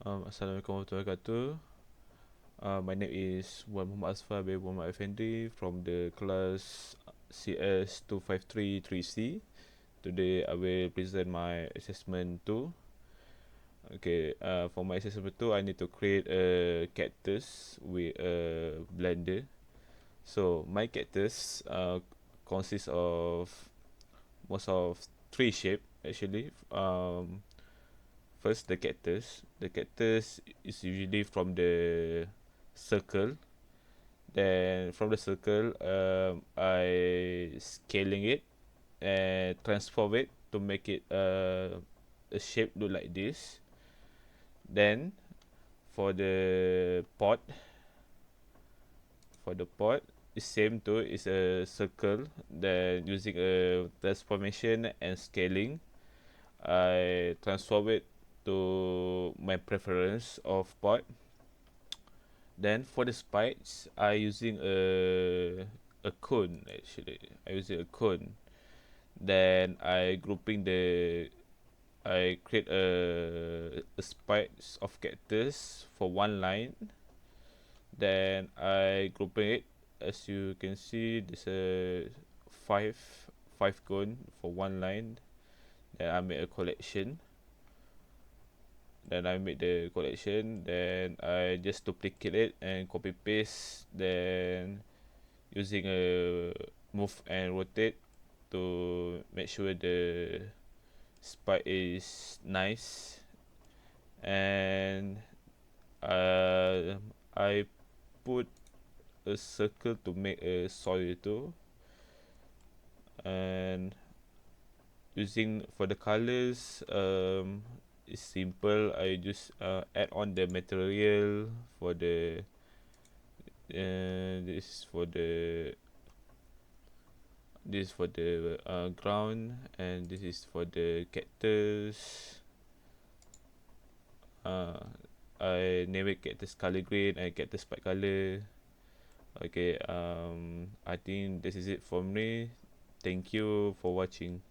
Assalamualaikum warahmatullahi wabarakatuh. My name is Mohd Azfar bin Muhammad Affendy from the class CS 2533C. Today I will present my assessment 2. Okay, for my assessment 2, I need to create a cactus with a blender. So my cactus consists of most of three shape actually. First, the cactus. The cactus is usually from the circle. Then from the circle, I scaling it and transform it to make it a shape look like this. Then for the pot, it's same too. It's a circle. Then using a transformation and scaling, I transform it to my preference of pot. Then for the spikes, I using a cone actually. I using a cone. Then I create a spikes of cactus for one line. Then I grouping it. As you can see, there's a five five cone for one line. Then I make a collection. Then I make the collection. Then I just duplicate it and copy paste. Then using a move and rotate to make sure the spike is nice. And I put a circle to make a soil too. And using for the colors, it's simple. I just add on the material for the this for the ground, and this is for the cactus. I name it cactus color green and cactus spike color. Okay, I think this is it for me. Thank you for watching.